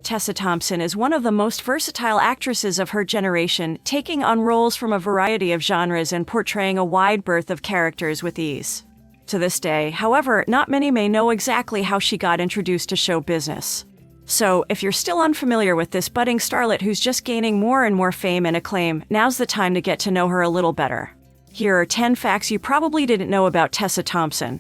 Tessa Thompson is one of the most versatile actresses of her generation, taking on roles from a variety of genres and portraying a wide berth of characters with ease. To this day, however, not many may know exactly how she got introduced to show business. So, if you're still unfamiliar with this budding starlet who's just gaining more and more fame and acclaim, now's the time to get to know her a little better. Here are 10 facts you probably didn't know about Tessa Thompson.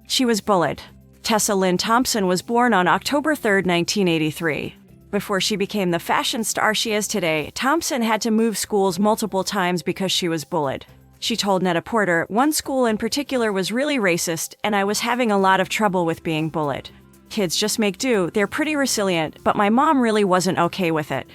She was bullied. Tessa Lynn Thompson was born on October 3, 1983. Before she became the fashion star she is today, Thompson had to move schools multiple times because she was bullied. She told Net-a-Porter, "One school in particular was really racist, and I was having a lot of trouble with being bullied. Kids just make do, they're pretty resilient, but my mom really wasn't okay with it."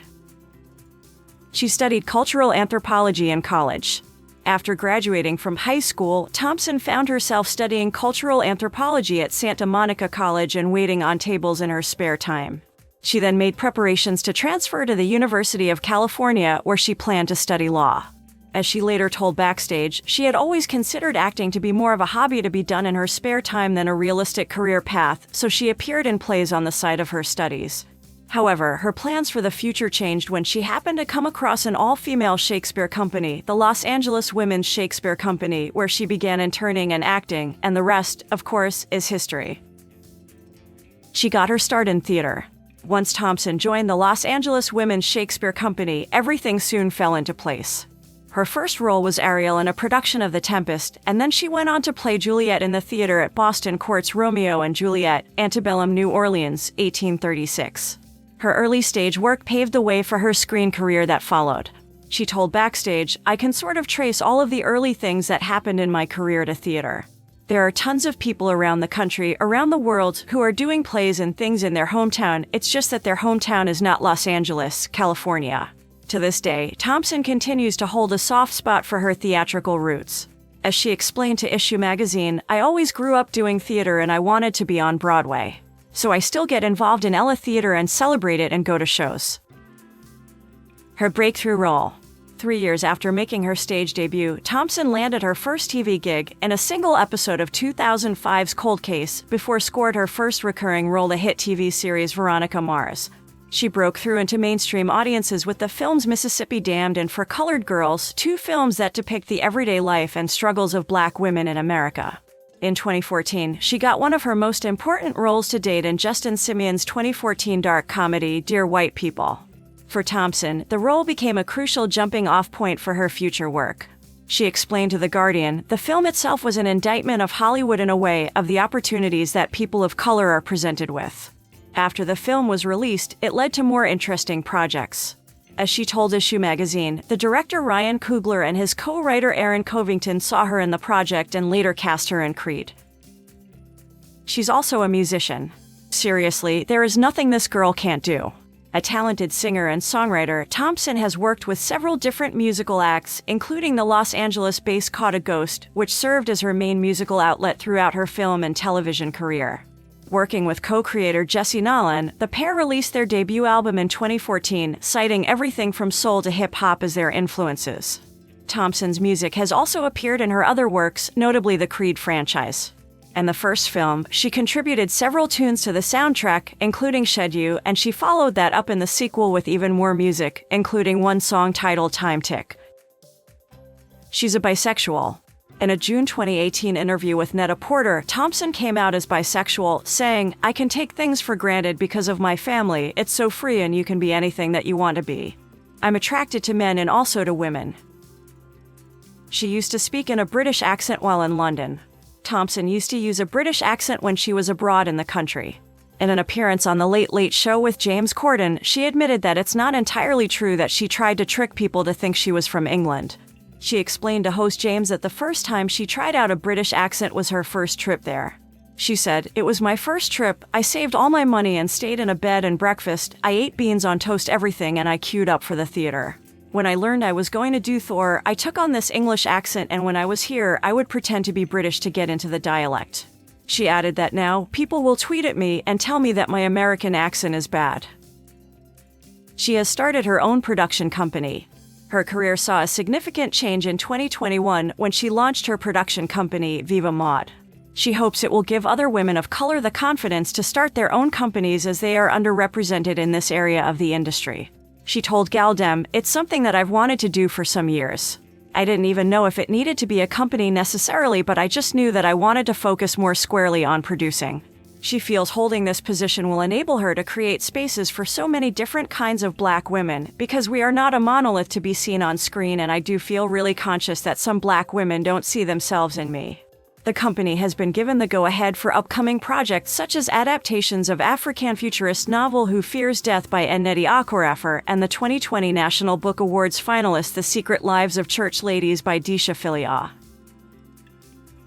She studied cultural anthropology in college. After graduating from high school, Thompson found herself studying cultural anthropology at Santa Monica College and waiting on tables in her spare time. She then made preparations to transfer to the University of California, where she planned to study law. As she later told Backstage, she had always considered acting to be more of a hobby to be done in her spare time than a realistic career path, so she appeared in plays on the side of her studies. However, her plans for the future changed when she happened to come across an all-female Shakespeare company, the Los Angeles Women's Shakespeare Company, where she began interning and acting, and the rest, of course, is history. She got her start in theater. Once Thompson joined the Los Angeles Women's Shakespeare Company, everything soon fell into place. Her first role was Ariel in a production of The Tempest, and then she went on to play Juliet in the theater at Boston Court's Romeo and Juliet, Antebellum New Orleans, 1836. Her early stage work paved the way for her screen career that followed. She told Backstage, "I can sort of trace all of the early things that happened in my career to theater. There are tons of people around the country, around the world, who are doing plays and things in their hometown, it's just that their hometown is not Los Angeles, California." To this day, Thompson continues to hold a soft spot for her theatrical roots. As she explained to Issue magazine, "I always grew up doing theater and I wanted to be on Broadway. So I still get involved in Ella Theater and celebrate it and go to shows." Her breakthrough role. 3 years after making her stage debut, Thompson landed her first TV gig in a single episode of 2005's Cold Case before scored her first recurring role, the hit TV series Veronica Mars. She broke through into mainstream audiences with the films Mississippi Damned and For Colored Girls, two films that depict the everyday life and struggles of Black women in America. In 2014, she got one of her most important roles to date in Justin Simien's 2014 dark comedy, Dear White People. For Thompson, the role became a crucial jumping-off point for her future work. She explained to The Guardian, "The film itself was an indictment of Hollywood in a way, of the opportunities that people of color are presented with." After the film was released, it led to more interesting projects. As she told Issue magazine, the director Ryan Coogler and his co-writer Aaron Covington saw her in the project and later cast her in Creed. She's also a musician. Seriously, there is nothing this girl can't do. A talented singer and songwriter, Thompson has worked with several different musical acts, including the Los Angeles-based Caught a Ghost, which served as her main musical outlet throughout her film and television career. Working with co-creator Jesse Nolan, the pair released their debut album in 2014, citing everything from soul to hip-hop as their influences. Thompson's music has also appeared in her other works, notably the Creed franchise. In the first film, she contributed several tunes to the soundtrack, including Shed You, and she followed that up in the sequel with even more music, including one song titled Time Tick. She's a bisexual. In a June 2018 interview with Net-a-Porter, Thompson came out as bisexual, saying, "I can take things for granted because of my family, it's so free and you can be anything that you want to be. I'm attracted to men and also to women." She used to speak in a British accent while in London. Thompson used to use a British accent when she was abroad in the country. In an appearance on The Late Late Show with James Corden, she admitted that it's not entirely true that she tried to trick people to think she was from England. She explained to host James that the first time she tried out a British accent was her first trip there. She said, "It was my first trip, I saved all my money and stayed in a bed and breakfast, I ate beans on toast everything and I queued up for the theater. When I learned I was going to do Thor, I took on this English accent and when I was here, I would pretend to be British to get into the dialect." She added that now, people will tweet at me and tell me that my American accent is bad. She has started her own production company. Her career saw a significant change in 2021 when she launched her production company, Viva Mod. She hopes it will give other women of color the confidence to start their own companies as they are underrepresented in this area of the industry. She told Galdem, "It's something that I've wanted to do for some years. I didn't even know if it needed to be a company necessarily, but I just knew that I wanted to focus more squarely on producing." She feels holding this position will enable her to create spaces for so many different kinds of Black women, because we are not a monolith to be seen on screen, and I do feel really conscious that some Black women don't see themselves in me. The company has been given the go-ahead for upcoming projects such as adaptations of African futurist novel Who Fears Death by Nnedi Okorafor and the 2020 National Book Awards finalist The Secret Lives of Church Ladies by Disha Filia.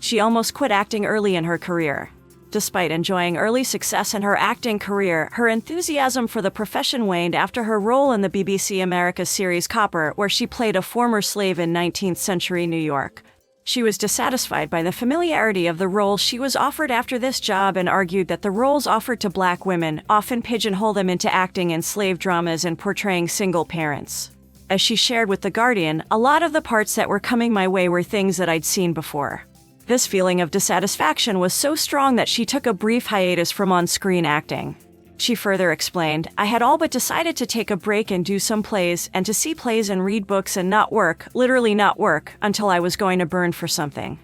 She almost quit acting early in her career. Despite enjoying early success in her acting career, her enthusiasm for the profession waned after her role in the BBC America series Copper, where she played a former slave in 19th-century New York. She was dissatisfied by the familiarity of the role she was offered after this job and argued that the roles offered to Black women often pigeonhole them into acting in slave dramas and portraying single parents. As she shared with The Guardian, "A lot of the parts that were coming my way were things that I'd seen before." This feeling of dissatisfaction was so strong that she took a brief hiatus from on-screen acting. She further explained, "I had all but decided to take a break and do some plays, and to see plays and read books and not work, literally not work, until I was going to burn for something."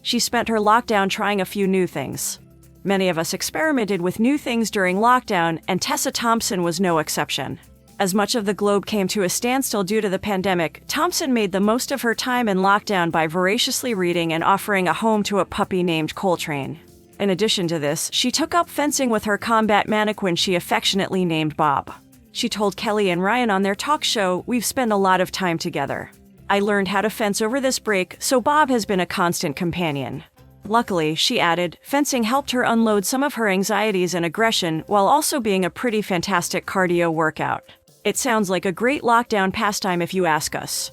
She spent her lockdown trying a few new things. Many of us experimented with new things during lockdown, and Tessa Thompson was no exception. As much of the globe came to a standstill due to the pandemic, Thompson made the most of her time in lockdown by voraciously reading and offering a home to a puppy named Coltrane. In addition to this, she took up fencing with her combat mannequin she affectionately named Bob. She told Kelly and Ryan on their talk show, "We've spent a lot of time together. I learned how to fence over this break, so Bob has been a constant companion." Luckily, she added, fencing helped her unload some of her anxieties and aggression while also being a pretty fantastic cardio workout. "It sounds like a great lockdown pastime if you ask us."